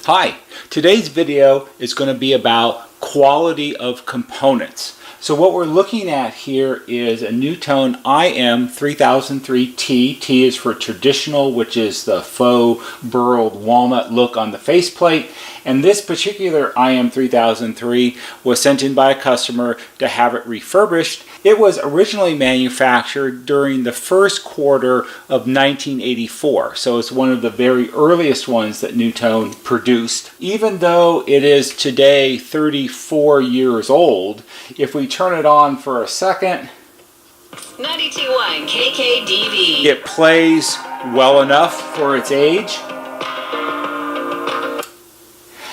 Hi, today's video is going to be about quality of components. So what we're looking at here is a NuTone IM3003T. T is for traditional, which is the faux burled walnut look on the faceplate. And this particular IM3003 was sent in by a customer to have it refurbished. It was originally manufactured during the first quarter of 1984. So it's one of the very earliest ones that NuTone produced. Even though it is today 34 years old, if we turn it on for a second, 92.1 KKDV. it plays well enough for its age.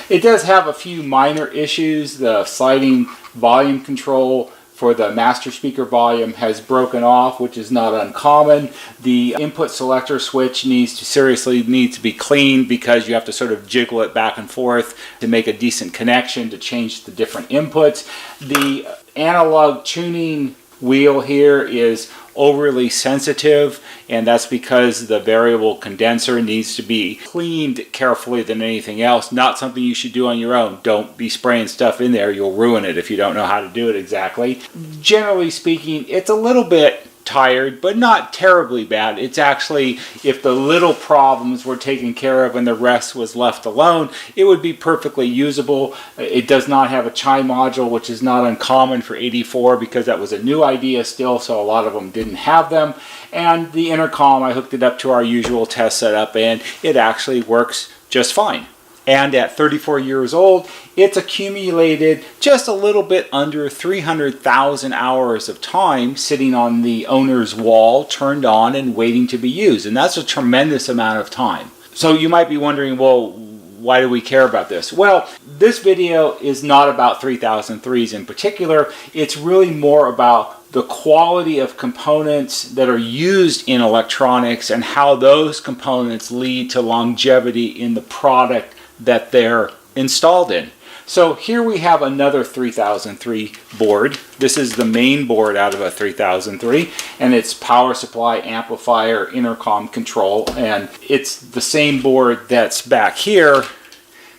It does have a few minor issues. The sliding volume control for the master speaker volume has broken off, which is not uncommon. The input selector switch needs to be cleaned because you have to sort of jiggle it back and forth to make a decent connection to change the different inputs. The analog tuning wheel here is overly sensitive, and that's because the variable condenser needs to be cleaned carefully than anything else. Not something you should do on your own. Don't be spraying stuff in there. You'll ruin it if you don't know how to do it exactly. Generally speaking, it's a little bit tired, but not terribly bad. It's actually, if the little problems were taken care of and the rest was left alone, it would be perfectly usable. It does not have a chime module, which is not uncommon for 84 because that was a new idea still, so a lot of them didn't have them. And the intercom, I hooked it up to our usual test setup, and it actually works just fine. And at 34 years old, it's accumulated just a little bit under 300,000 hours of time sitting on the owner's wall, turned on and waiting to be used. And that's a tremendous amount of time. So you might be wondering, well, why do we care about this? Well, this video is not about 3003s in particular. It's really more about the quality of components that are used in electronics and how those components lead to longevity in the product that they're installed in. So here we have another 3003 board. This is the main board out of a 3003, and it's power supply, amplifier, intercom control, and it's the same board that's back here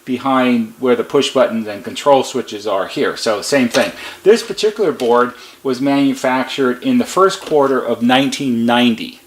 behind where the push buttons and control switches are here. So same thing. This particular board was manufactured in the first quarter of 1990.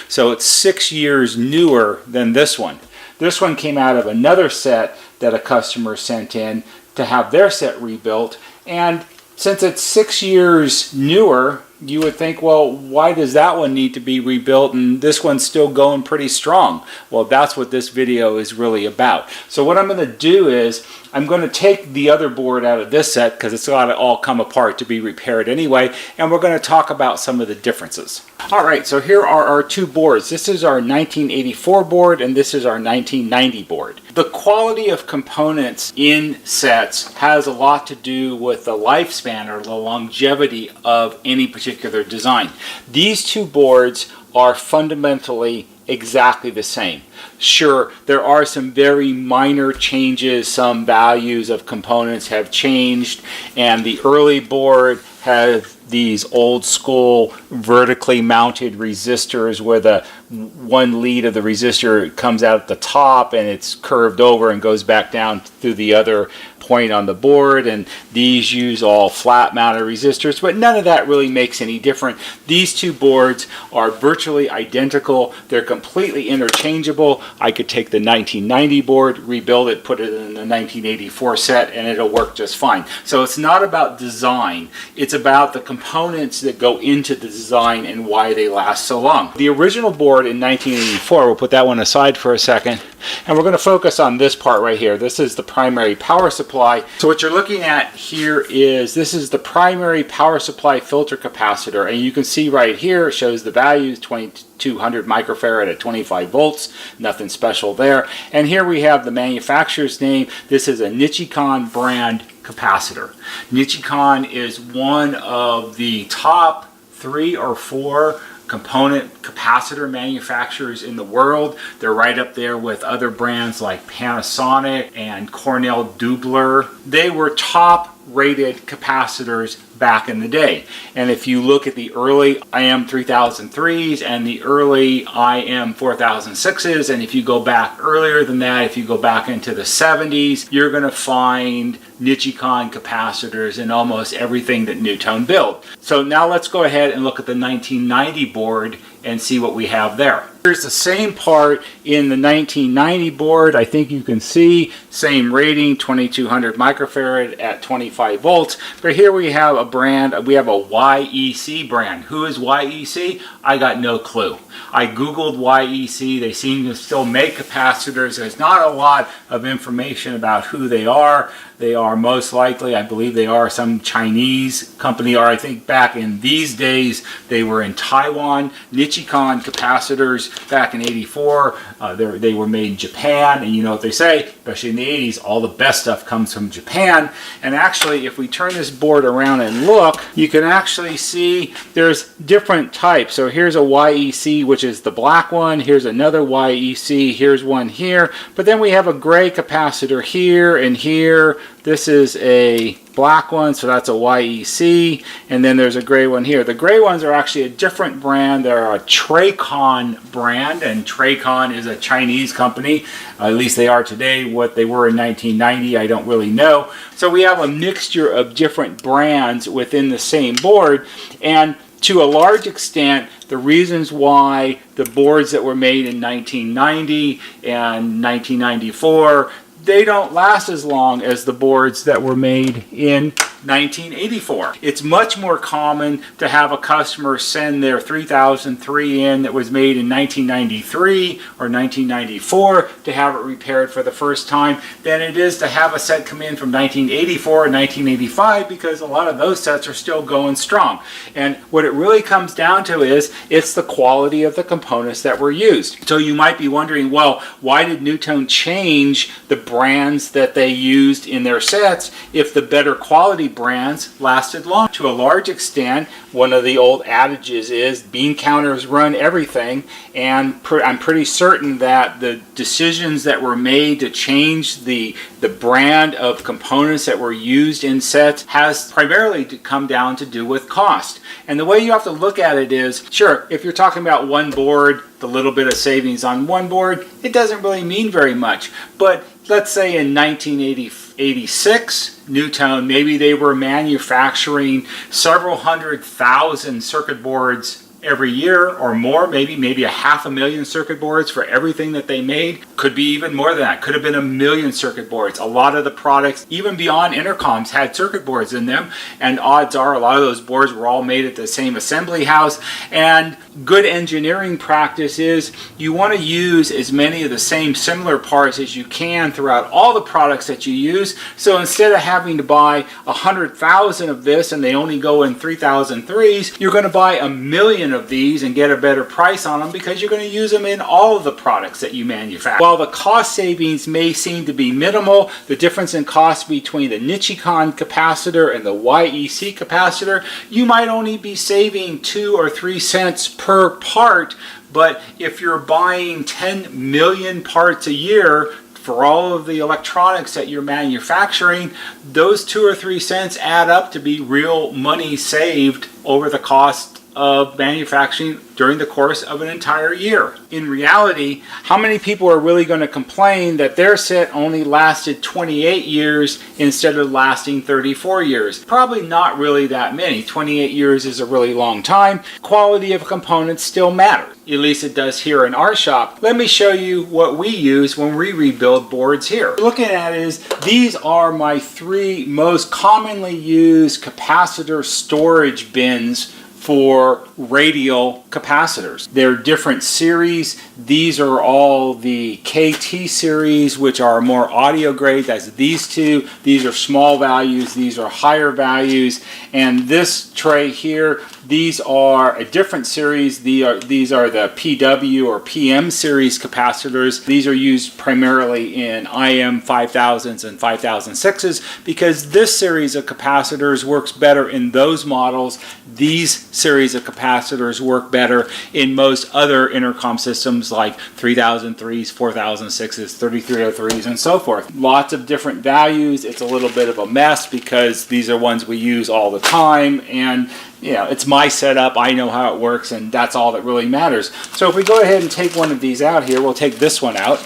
So it's 6 years newer than this one. This one came out of another set that a customer sent in to have their set rebuilt. And since it's 6 years newer, you would think, well, why does that one need to be rebuilt and this one's still going pretty strong? Well, that's what this video is really about. So what I'm going to do is I'm going to take the other board out of this set because it's got to all come apart to be repaired anyway, and we're going to talk about some of the differences. All right, so here are our two boards. This is our 1984 board and this is our 1990 board. The quality of components in sets has a lot to do with the lifespan or the longevity of any particular design. These two boards are fundamentally exactly the same. Sure, there are some very minor changes. Some values of components have changed, and the early board has these old school vertically mounted resistors where the one lead of the resistor comes out at the top and it's curved over and goes back down through the other point on the board, and these use all flat mounted resistors, but none of that really makes any difference. These two boards are virtually identical. They're completely interchangeable. I could take the 1990 board, rebuild it, put it in the 1984 set, and it'll work just fine. So it's not about design. It's about the components that go into the design and why they last so long. The original board in 1984, we'll put that one aside for a second, and we're going to focus on this part right here. This is the primary power supply. So what you're looking at here is this is the primary power supply filter capacitor, and you can see right here it shows the values 2200 microfarad at 25 volts, nothing special there. And here we have the manufacturer's name. This is a Nichicon brand capacitor. Nichicon is one of the top 3 or 4 component capacitor manufacturers in the world. They're right up there with other brands like Panasonic and Cornell Dubbler. They were top rated capacitors back in the day. And if you look at the early IM 3003s and the early IM 4006s, and if you go back earlier than that, if you go back into the 70s, you're going to find NuTone capacitors in almost everything that NuTone built. So now let's go ahead and look at the 1990 board and see what we have there. Here's the same part in the 1990 board. I think you can see same rating, 2200 microfarad at 25 volts. But here we have a brand, we have a YEC brand. Who is YEC? I got no clue. I googled YEC. They seem to still make capacitors. There's not a lot of information about who they are. They are most likely, I believe they are some Chinese company, or I think back in these days they were in Taiwan. NuTone capacitors back in '84, they were made in Japan, and you know what they say, especially in the '80s, all the best stuff comes from Japan. And actually, if we turn this board around and look, you can actually see there's different types. So here's a YEC, which is the black one. Here's another YEC. Here's one here. But then we have a gray capacitor here and here. This is a black one, so that's a YEC, and then there's a gray one here. The gray ones are actually a different brand. They're a Tracon brand, and Tracon is a Chinese company. At least they are today. What they were in 1990, I don't really know. So we have a mixture of different brands within the same board, and to a large extent, the reasons why the boards that were made in 1990 and 1994, they don't last as long as the boards that were made in 1984. It's much more common to have a customer send their 3003 in that was made in 1993 or 1994 to have it repaired for the first time than it is to have a set come in from 1984 or 1985, because a lot of those sets are still going strong. And what it really comes down to is it's the quality of the components that were used. So you might be wondering, well, why did NuTone change the brands that they used in their sets if the better quality brands lasted long? To a large extent, one of the old adages is bean counters run everything, and I'm pretty certain that the decisions that were made to change the brand of components that were used in sets has primarily come down to do with cost. And the way you have to look at it is, sure, if you're talking about one board, the little bit of savings on one board, it doesn't really mean very much. But let's say in 1986, NuTone, maybe they were manufacturing several 100,000 circuit boards every year or more, maybe 500,000 circuit boards for everything that they made. Could be even more than that. Could have been 1 million circuit boards. A lot of the products, even beyond intercoms, had circuit boards in them, and odds are a lot of those boards were all made at the same assembly house. And good engineering practice is you want to use as many of the same similar parts as you can throughout all the products that you use. So instead of having to buy 100,000 of this and they only go in 3003s, you're going to buy 1 million of these and get a better price on them because you're going to use them in all of the products that you manufacture. While the cost savings may seem to be minimal, the difference in cost between the NuTone capacitor and the YEC capacitor, you might only be saving 2 or 3 cents per part. But if you're buying 10 million parts a year for all of the electronics that you're manufacturing, those 2 or 3 cents add up to be real money saved over the cost of manufacturing during the course of an entire year. In reality, how many people are really going to complain that their set only lasted 28 years instead of lasting 34 years? Probably not really that many. 28 years is a really long time. Quality of components still matters. At least it does here in our shop. Let me show you what we use when we rebuild boards here. Looking at it is, these are my 3 most commonly used capacitor storage bins for radial capacitors. They're different series. These are all the KT series, which are more audio grade. That's these two. These are small values. These are higher values. And this tray here, These are a different series. These are the PW or PM series capacitors. These are used primarily in IM 5000s and 5006s because this series of capacitors works better in those models. These series of capacitors work better in most other intercom systems like 3003s, 4006s, 3303s, and so forth. Lots of different values. It's a little bit of a mess because these are ones we use all the time, and you know, it's my setup, I know how it works, and that's all that really matters. So if we go ahead and take one of these out here, we'll take this one out.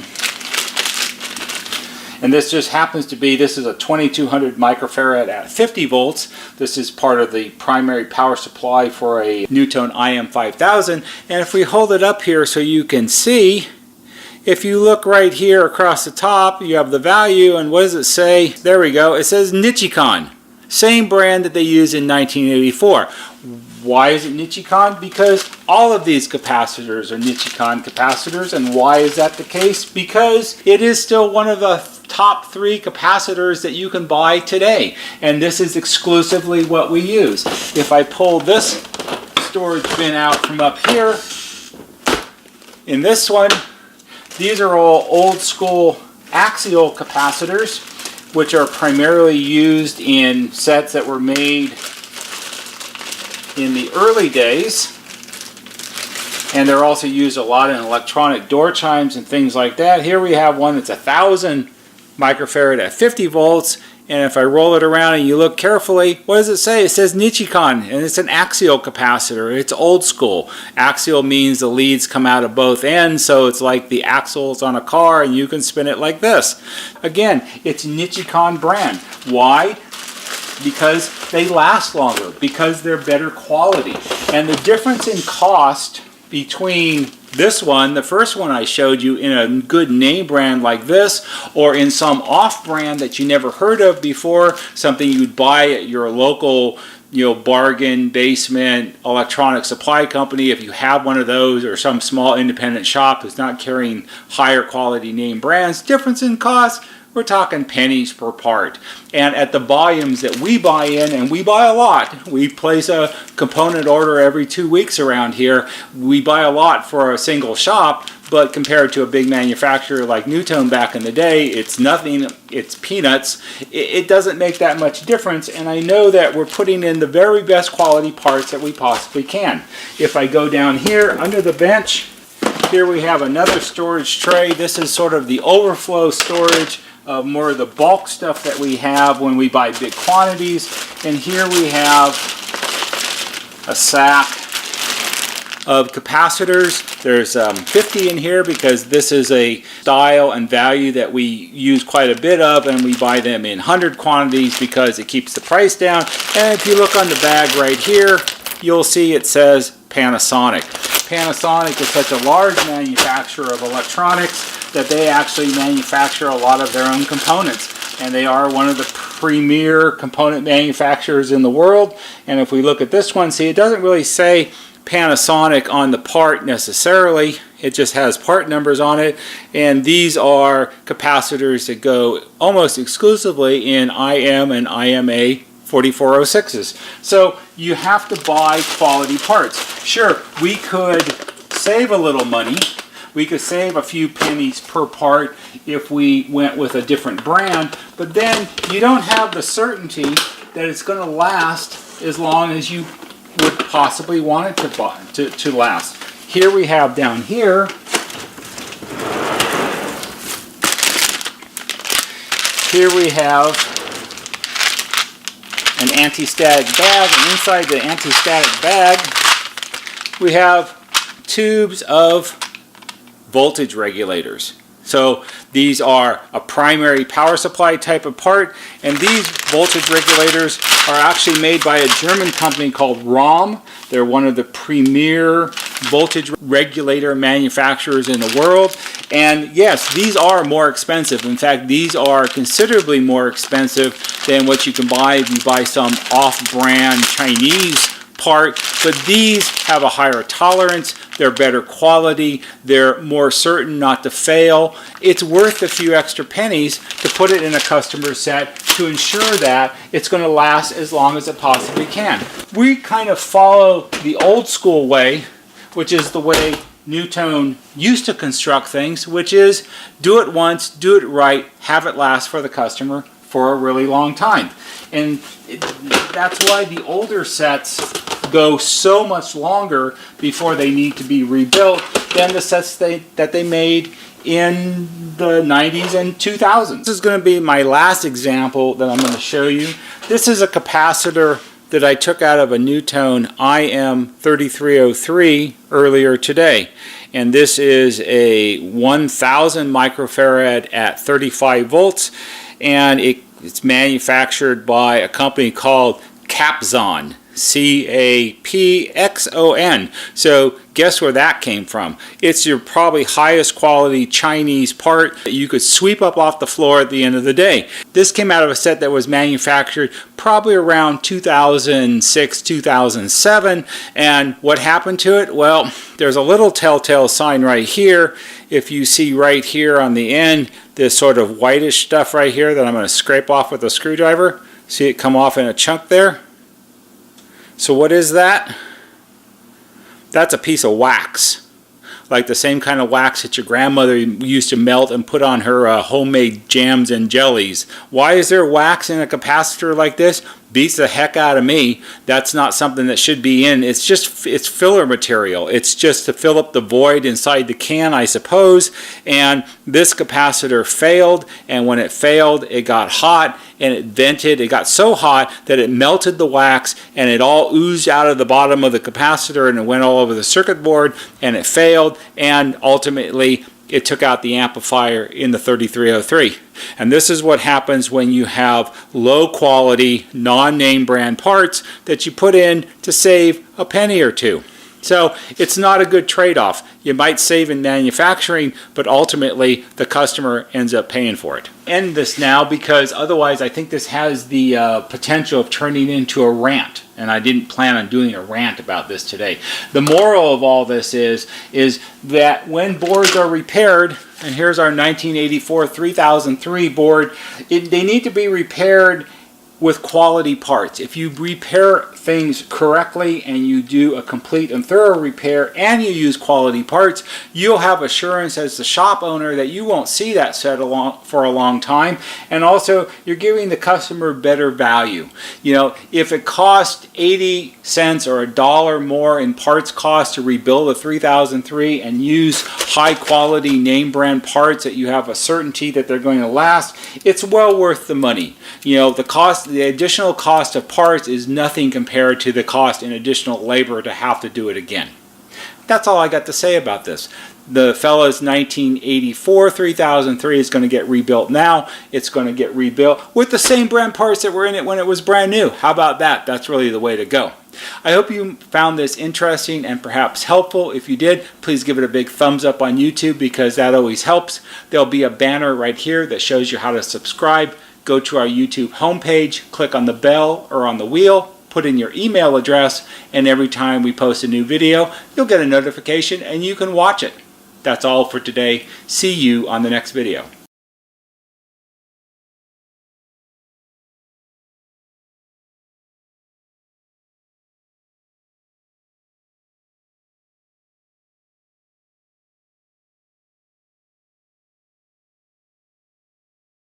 And this just happens to be, this is a 2200 microfarad at 50 volts. This is part of the primary power supply for a NuTone IM 5000. And if we hold it up here so you can see, if you look right here across the top, you have the value, and what does it say? There we go, it says Nichicon. Same brand that they used in 1984. Why is it Nichicon? Because all of these capacitors are Nichicon capacitors. And why is that the case? Because it is still one of the top 3 capacitors that you can buy today. And this is exclusively what we use. If I pull this storage bin out from up here, in this one, these are all old school axial capacitors, which are primarily used in sets that were made in the early days. And they're also used a lot in electronic door chimes and things like that. Here we have one that's 1000 microfarad at 50 volts. And if I roll it around and you look carefully, what does it say? It says Nichicon, and it's an axial capacitor. It's old school. Axial means the leads come out of both ends, so it's like the axles on a car, and you can spin it like this. Again, it's Nichicon brand. Why? Because they last longer, because they're better quality. And the difference in cost between this one, the first one I showed you, in a good name brand like this, or in some off-brand that you never heard of before, something you'd buy at your local, bargain basement electronic supply company, if you have one of those, or some small independent shop who's not carrying higher quality name brands, difference in cost, we're talking pennies per part. And at the volumes that we buy in, and we buy a lot, we place a component order every 2 weeks around here, we buy a lot for a single shop, but compared to a big manufacturer like NuTone back in the day, it's nothing, it's peanuts. It doesn't make that much difference, and I know that we're putting in the very best quality parts that we possibly can. If I go down here under the bench, here we have another storage tray. This is sort of the overflow storage, more of the bulk stuff that we have when we buy big quantities. And here we have a sack of capacitors. There's 50 in here because this is a style and value that we use quite a bit of, and we buy them in 100 quantities because it keeps the price down. And if you look on the bag right here, you'll see it says Panasonic. Panasonic is such a large manufacturer of electronics that they actually manufacture a lot of their own components, and they are one of the premier component manufacturers in the world. And if we look at this one, see, it doesn't really say Panasonic on the part necessarily, it just has part numbers on it, and these are capacitors that go almost exclusively in IM and IMA 4406s. So you have to buy quality parts. Sure, we could save a little money. We could save a few pennies per part if we went with a different brand, but then you don't have the certainty that it's going to last as long as you would possibly want it to last. Here we have down here, we have an anti-static bag, and inside the anti-static bag we have tubes of voltage regulators. So these are a primary power supply type of part, and these voltage regulators are actually made by a German company called ROM. They're one of the premier voltage regulator manufacturers in the world. And yes, these are more expensive. In fact, these are considerably more expensive than what you can buy if you buy some off-brand Chinese part, but these have a higher tolerance, they're better quality, they're more certain not to fail. It's worth a few extra pennies to put it in a customer set to ensure that it's going to last as long as it possibly can. We kind of follow the old school way, which is the way NuTone used to construct things, which is do it once, do it right, have it last for the customer for a really long time. And that's why the older sets go so much longer before they need to be rebuilt than the sets that they made in the 90s and 2000s. This is going to be my last example that I'm going to show you. This is a capacitor that I took out of a NuTone IM3303 earlier today. And this is a 1000 microfarad at 35 volts, and it's manufactured by a company called Capxon. C-A-P-X-O-N. So guess where that came from? It's your probably highest quality Chinese part that you could sweep up off the floor at the end of the day. This came out of a set that was manufactured probably around 2006, 2007. And what happened to it? Well, there's a little telltale sign right here. If you see right here on the end, this sort of whitish stuff right here that I'm going to scrape off with a screwdriver. See it come off in a chunk there? So what is that? That's a piece of wax, like the same kind of wax that your grandmother used to melt and put on her homemade jams and jellies. Why is there wax in a capacitor like this? Beats the heck out of me. That's not something that should be in. It's filler material. It's just to fill up the void inside the can, I suppose. And this capacitor failed, and when it failed, it got hot and it vented. It got so hot that it melted the wax and it all oozed out of the bottom of the capacitor and it went all over the circuit board, and it failed, and ultimately it took out the amplifier in the 3303. And this is what happens when you have low quality, non-name brand parts that you put in to save a penny or two. So it's not a good trade-off. You might save in manufacturing, but ultimately the customer ends up paying for it. End this now, because otherwise I think this has the potential of turning into a rant, and I didn't plan on doing a rant about this today. The moral of all this is that when boards are repaired, and here's our 1984 3003 board, they need to be repaired with quality parts. If you repair things correctly and you do a complete and thorough repair and you use quality parts, you'll have assurance as the shop owner that you won't see that set for a long time, and also you're giving the customer better value. You know, if it costs 80 cents or $1 more in parts cost to rebuild a 3003 and use high quality name brand parts that you have a certainty that they're going to last, it's well worth the money. You know, the additional cost of parts is nothing compared to the cost in additional labor to have to do it again. That's all I got to say about this. The fella's 1984 3003 is going to get rebuilt now. It's going to get rebuilt with the same brand parts that were in it when it was brand new. How about that? That's really the way to go. I hope you found this interesting and perhaps helpful. If you did, please give it a big thumbs up on YouTube, because that always helps. There'll be a banner right here that shows you how to subscribe. Go to our YouTube homepage, click on the bell or on the wheel, put in your email address, and every time we post a new video, you'll get a notification and you can watch it. That's all for today. See you on the next video.